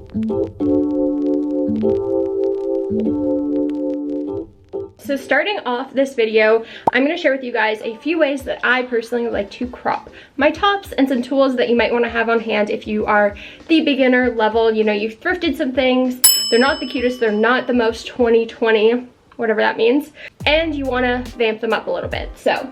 So starting off this video, I'm going to share with you guys a few ways that I personally like to crop my tops and some tools that you might want to have on hand if you are the beginner level. You know, you've thrifted some things, they're not the cutest, they're not the most 2020, whatever that means, and you want to vamp them up a little bit. So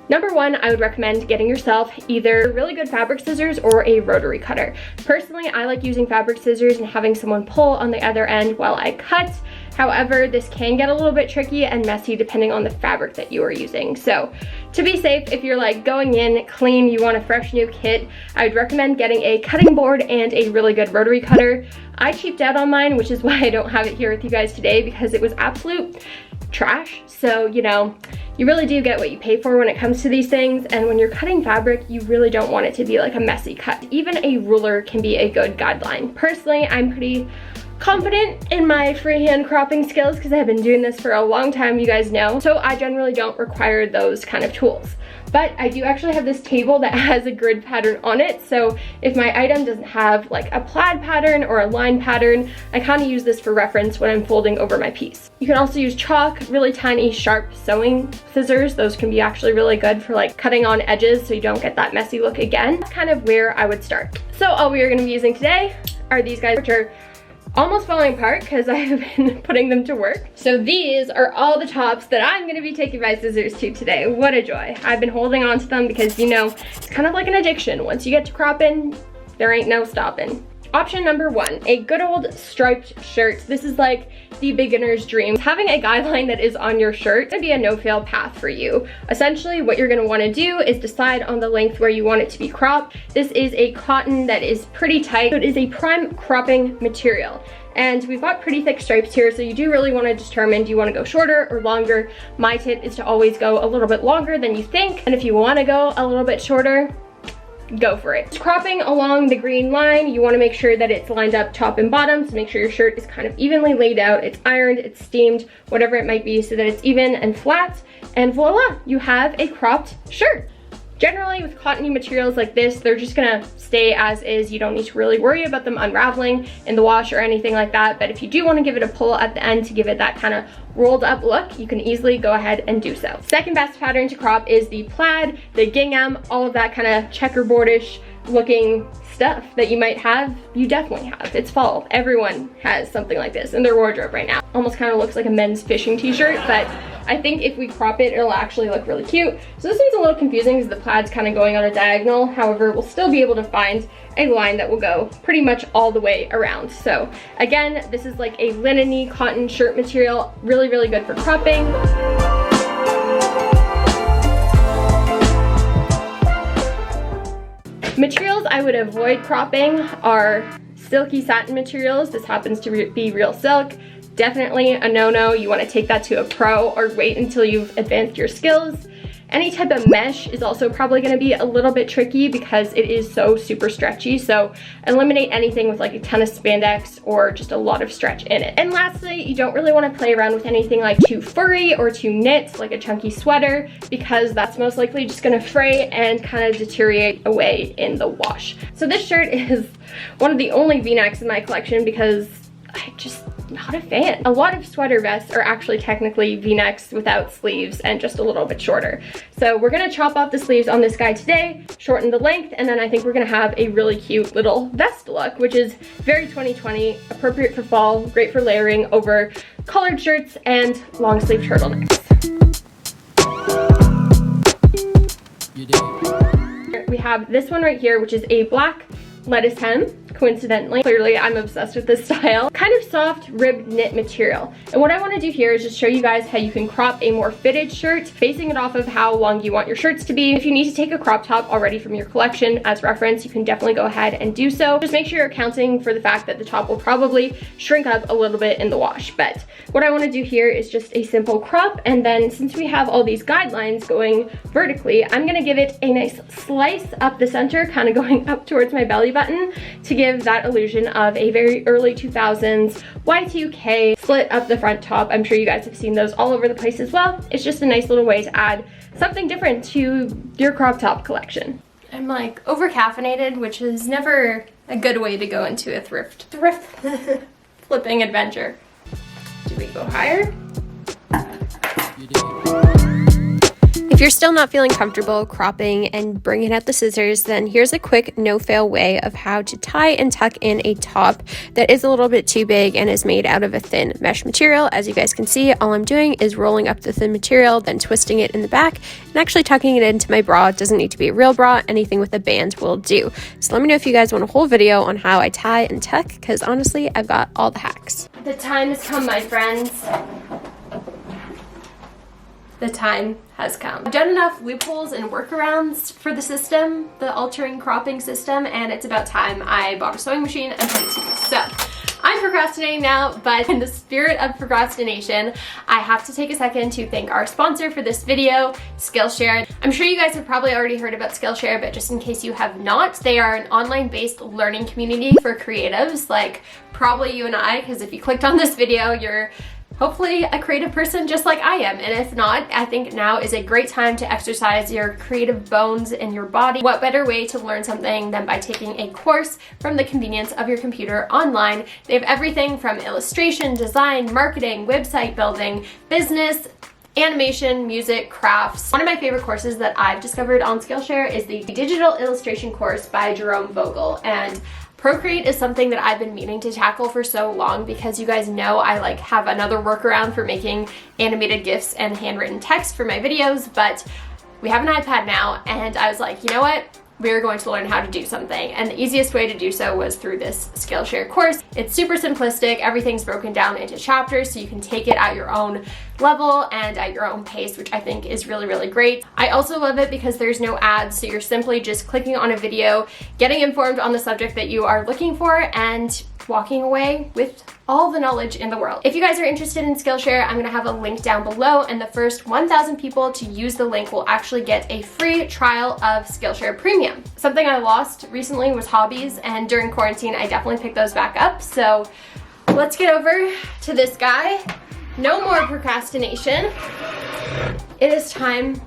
number one, I would recommend getting yourself either really good fabric scissors or a rotary cutter. Personally, I like using fabric scissors and having someone pull on the other end while I cut. However, this can get a little bit tricky and messy depending on the fabric that you are using. So to be safe, if you're like going in clean, you want a fresh new kit, I would recommend getting a cutting board and a really good rotary cutter. I cheaped out on mine, which is why I don't have it here with you guys today, because it was absolute trash. So, you know, you really do get what you pay for when it comes to these things, and when you're cutting fabric, you really don't want it to be like a messy cut. Even a ruler can be a good guideline. Personally, I'm pretty confident in my freehand cropping skills because I've been doing this for a long time, you guys know, so I generally don't require those kind of tools. But I do actually have this table that has a grid pattern on it, so if my item doesn't have like a plaid pattern or a line pattern, I kind of use this for reference when I'm folding over my piece. You can also use chalk, really tiny sharp sewing scissors. Those can be actually really good for like cutting on edges so you don't get that messy look again. That's kind of where I would start. So all we are going to be using today are these guys, which are almost falling apart because I have been putting them to work. So these are all the tops that I'm going to be taking my scissors to today. What a joy. I've been holding on to them because, you know, it's kind of like an addiction. Once you get to cropping, there ain't no stopping. Option number one, a good old striped shirt. This is like the beginner's dream. Having a guideline that is on your shirt can be a no-fail path for you. Essentially, what you're going to want to do is decide on the length where you want it to be cropped. This is a cotton that is pretty tight. It is a prime cropping material. And we've got pretty thick stripes here, so you do really want to determine, do you want to go shorter or longer? My tip is to always go a little bit longer than you think. And if you want to go a little bit shorter, go for it. Cropping along the green line, you want to make sure that it's lined up top and bottom, so make sure your shirt is kind of evenly laid out, it's ironed, it's steamed, whatever it might be, so that it's even and flat, and voila, you have a cropped shirt. Generally, with cottony materials like this, they're just gonna stay as is. You don't need to really worry about them unraveling in the wash or anything like that, but if you do want to give it a pull at the end to give it that kind of rolled up look, you can easily go ahead and do so. Second best pattern to crop is the plaid, the gingham, all of that kind of checkerboardish looking stuff that you might have. You definitely have. It's fall. Everyone has something like this in their wardrobe right now. Almost kind of looks like a men's fishing t-shirt, but I think if we crop it, it'll actually look really cute. So this one's a little confusing because the plaid's kind of going on a diagonal. However, we'll still be able to find a line that will go pretty much all the way around. So again, this is like a linen-y cotton shirt material. Really, really good for cropping. Materials I would avoid cropping are silky satin materials. This happens to be real silk. Definitely a no-no. You want to take that to a pro or wait until you've advanced your skills. Any type of mesh is also probably going to be a little bit tricky because it is so super stretchy. So eliminate anything with like a ton of spandex or just a lot of stretch in it. And lastly, you don't really want to play around with anything like too furry or too knit, like a chunky sweater, because that's most likely just going to fray and kind of deteriorate away in the wash. So this shirt is one of the only v-necks in my collection because I just not a fan. A lot of sweater vests are actually technically v-necks without sleeves and just a little bit shorter. So we're gonna chop off the sleeves on this guy today, shorten the length, and then I think we're gonna have a really cute little vest look, which is very 2020, appropriate for fall, great for layering over collared shirts and long sleeve turtlenecks. We have this one right here, which is a black lettuce hem. Coincidentally, clearly I'm obsessed with this style. Kind of soft ribbed knit material. And what I want to do here is just show you guys how you can crop a more fitted shirt, basing it off of how long you want your shirts to be. If you need to take a crop top already from your collection as reference, you can definitely go ahead and do so. Just make sure you're accounting for the fact that the top will probably shrink up a little bit in the wash. But what I want to do here is just a simple crop, and then since we have all these guidelines going vertically, I'm going to give it a nice slice up the center, kind of going up towards my belly button to give that illusion of a very early 2000s Y2K slit up the front top. I'm sure you guys have seen those all over the place as well. It's just a nice little way to add something different to your crop top collection. I'm like over caffeinated, which is never a good way to go into a thrift flipping adventure. Do we go higher? If you're still not feeling comfortable cropping and bringing out the scissors, then here's a quick no-fail way of how to tie and tuck in a top that is a little bit too big and is made out of a thin mesh material. As you guys can see, all I'm doing is rolling up the thin material, then twisting it in the back and actually tucking it into my bra. It doesn't need to be a real bra. Anything with a band will do. So let me know if you guys want a whole video on how I tie and tuck, because honestly, I've got all the hacks. The time has come, my friends. The time has come. I've done enough loopholes and workarounds for the system, the altering cropping system, and it's about time I bought a sewing machine and put it to use. So I'm procrastinating now, but in the spirit of procrastination, I have to take a second to thank our sponsor for this video, Skillshare. I'm sure you guys have probably already heard about Skillshare, but just in case you have not, they are an online-based learning community for creatives, like probably you and I, because if you clicked on this video, you're hopefully a creative person just like I am, and if not, I think now is a great time to exercise your creative bones in your body. What better way to learn something than by taking a course from the convenience of your computer online? They have everything from illustration, design, marketing, website building, business, animation, music, crafts. One of my favorite courses that I've discovered on Skillshare is the digital illustration course by Jerome Vogel, and Procreate is something that I've been meaning to tackle for so long, because you guys know I like have another workaround for making animated GIFs and handwritten text for my videos, but we have an iPad now, and I was like, you know what? We're going to learn how to do something, and the easiest way to do so was through this Skillshare course. It's super simplistic. Everything's broken down into chapters, so you can take it at your own level and at your own pace, which I think is really, really great. I also love it because there's no ads, so you're simply just clicking on a video, getting informed on the subject that you are looking for, and walking away with all the knowledge in the world. If you guys are interested in Skillshare, I'm gonna have a link down below, and the first 1,000 people to use the link will actually get a free trial of Skillshare Premium. Something I lost recently was hobbies, and during quarantine, I definitely picked those back up. So let's get over to this guy. No more procrastination. It is time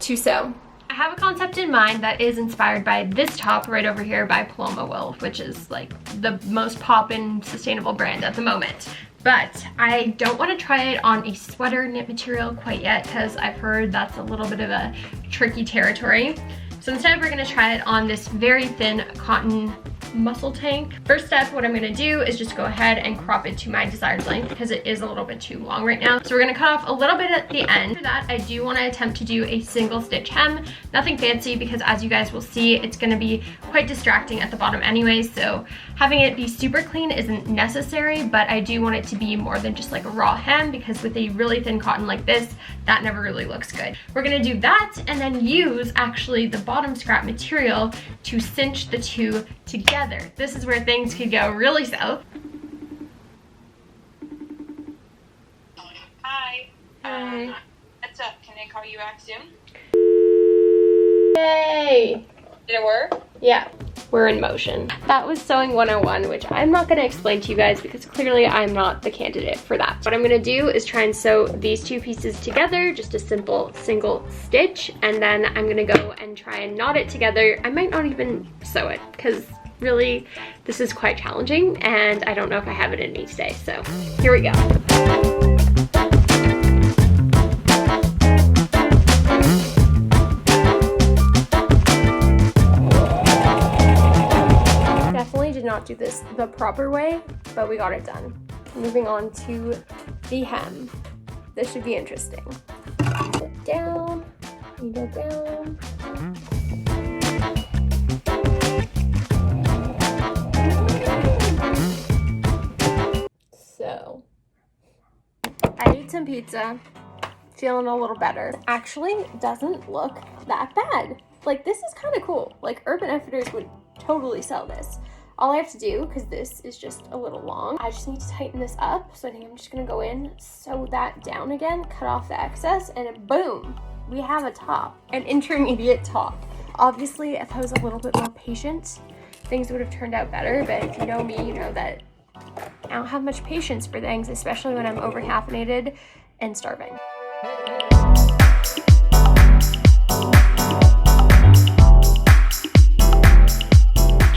to sew. I have a concept in mind that is inspired by this top right over here by Paloma Wool, which is like the most poppin' sustainable brand at the moment. But I don't want to try it on a sweater knit material quite yet, because I've heard that's a little bit of a tricky territory. So instead we're going to try it on this very thin cotton muscle tank. First step, what I'm gonna do is just go ahead and crop it to my desired length, because it is a little bit too long right now. So we're gonna cut off a little bit at the end. For that, I do want to attempt to do a single stitch hem. Nothing fancy, because as you guys will see, it's gonna be quite distracting at the bottom anyways, so having it be super clean isn't necessary, but I do want it to be more than just like a raw hem, because with a really thin cotton like this, that never really looks good. We're gonna do that and then use actually the bottom scrap material to cinch the two together. This is where things could go really south. Hi. Hi. What's up? Can I call you back soon? Yay! Did it work? Yeah, we're in motion. That was Sewing 101, which I'm not gonna explain to you guys because clearly I'm not the candidate for that. What I'm gonna do is try and sew these two pieces together, just a simple single stitch, and then I'm gonna go and try and knot it together. I might not even sew it, because really, this is quite challenging, and I don't know if I have it in me today, so here we go. Definitely did not do this the proper way, but we got it done. Moving on to the hem. This should be interesting. Go down, you go down. So, I ate some pizza, feeling a little better. Actually, doesn't look that bad. Like, this is kind of cool. Like, Urban Outfitters would totally sell this. All I have to do, because this is just a little long, I just need to tighten this up. So I think I'm just gonna go in, sew that down again, cut off the excess, and boom, we have a top, an intermediate top. Obviously, if I was a little bit more patient, things would have turned out better, but if you know me, you know that I don't have much patience for things, especially when I'm over-caffeinated and starving.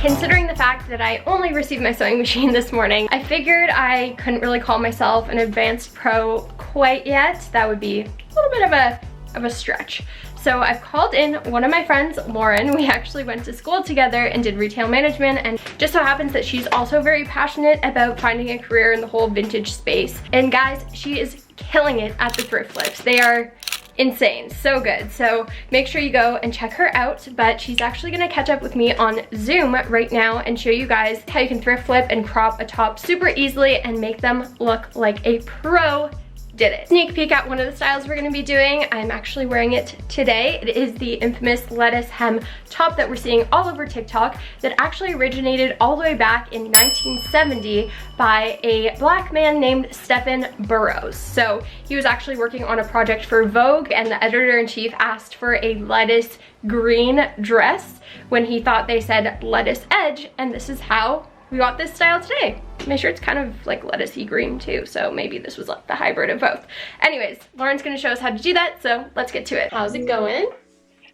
considering the fact that I only received my sewing machine this morning, I figured I couldn't really call myself an advanced pro quite yet. That would be a little bit of a stretch. So I've called in one of my friends, Lauren. We actually went to school together and did retail management, and just so happens that she's also very passionate about finding a career in the whole vintage space. And guys, she is killing it at the thrift flips. They are insane, so good. So make sure you go and check her out, but she's actually gonna catch up with me on Zoom right now and show you guys how you can thrift flip and crop a top super easily and make them look like a pro did it. Sneak peek at one of the styles we're gonna be doing. I'm actually wearing it today. It is the infamous lettuce hem top that we're seeing all over TikTok that actually originated all the way back in 1970 by a black man named Stephen Burrows. So he was actually working on a project for Vogue, and the editor-in-chief asked for a lettuce green dress when he thought they said lettuce edge, and this is how we got this style today. My shirt's kind of like lettucey green too, so maybe this was like the hybrid of both. Anyways, Lauren's gonna show us how to do that, so let's get to it. How's it going?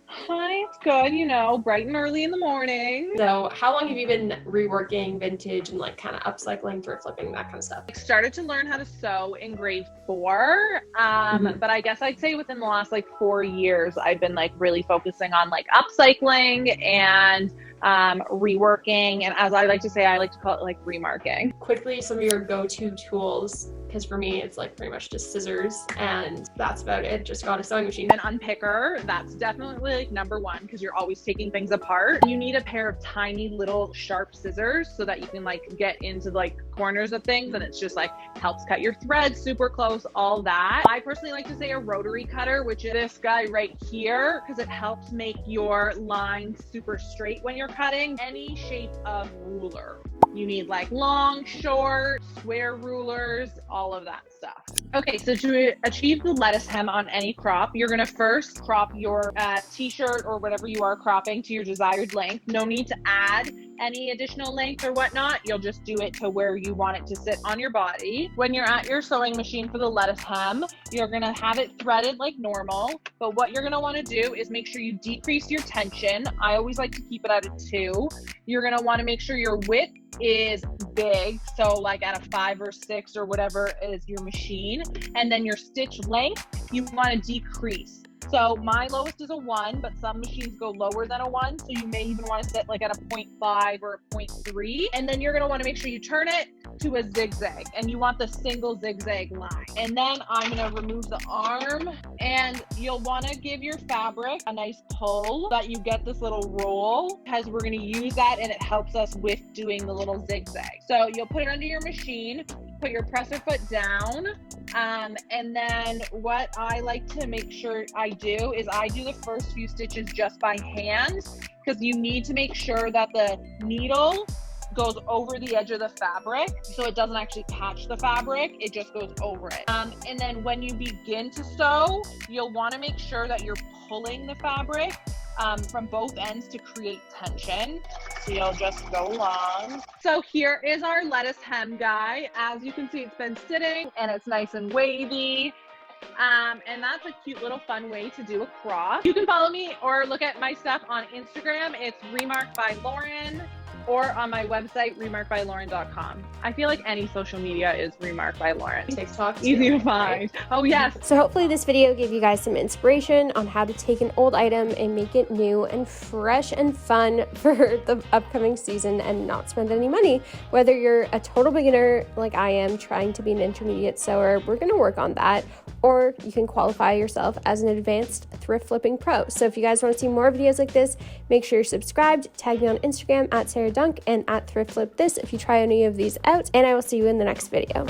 Hi, it's good, you know, bright and early in the morning. So how long have you been reworking vintage and like kind of upcycling, thrift flipping, that kind of stuff? I started to learn how to sew in grade 4, but I guess I'd say within the last like 4 years, I've been like really focusing on like upcycling and reworking, and as I like to say, I like to call it like remarking. Quickly, some of your go-to tools, because for me it's like pretty much just scissors and that's about it. Just got a sewing machine. An unpicker, that's definitely like number 1, because you're always taking things apart. You need a pair of tiny little sharp scissors so that you can like get into like corners of things, and it's just like helps cut your threads super close, all that. I personally like to say a rotary cutter, which is this guy right here, because it helps make your lines super straight when you're cutting. Any shape of ruler. You need like long, short, square rulers, all of that stuff. Okay, so to achieve the lettuce hem on any crop, you're gonna first crop your t-shirt or whatever you are cropping to your desired length. No need to add any additional length or whatnot. You'll just do it to where you want it to sit on your body. When you're at your sewing machine for the lettuce hem, you're gonna have it threaded like normal, but what you're gonna wanna do is make sure you decrease your tension. I always like to keep it at a 2. You're gonna wanna make sure your width is big, so like at a 5 or 6 or whatever is your machine, and then your stitch length you want to decrease. So my lowest is a 1, but some machines go lower than a 1, so you may even want to set like at a 0.5 or a 0.3, and then you're going to want to make sure you turn it to a zigzag, and you want the single zigzag line. And then I'm going to remove the arm, and you'll want to give your fabric a nice pull so that you get this little roll, because we're going to use that and it helps us with doing the little zigzag. So you'll put it under your machine, put your presser foot down, and then what I like to make sure I do is I do the first few stitches just by hand, because you need to make sure that the needle goes over the edge of the fabric, so it doesn't actually catch the fabric, it just goes over it. And then when you begin to sew, you'll want to make sure that you're pulling the fabric from both ends to create tension. So you'll just go along. So here is our lettuce hem guy. As you can see, it's been sitting and it's nice and wavy. And that's a cute little fun way to do a crop. You can follow me or look at my stuff on Instagram. It's Remark by Lauren, or on my website, remarkbylauren.com. I feel like any social media is Remark by Lauren. TikTok, easy to find. Oh yes. So hopefully this video gave you guys some inspiration on how to take an old item and make it new and fresh and fun for the upcoming season and not spend any money. Whether you're a total beginner like I am trying to be an intermediate sewer, we're gonna work on that, or you can qualify yourself as an advanced thrift flipping pro. So if you guys want to see more videos like this, make sure you're subscribed, tag me on Instagram at Sarah Dunk and at thrift flip this if you try any of these out, and I will see you in the next video.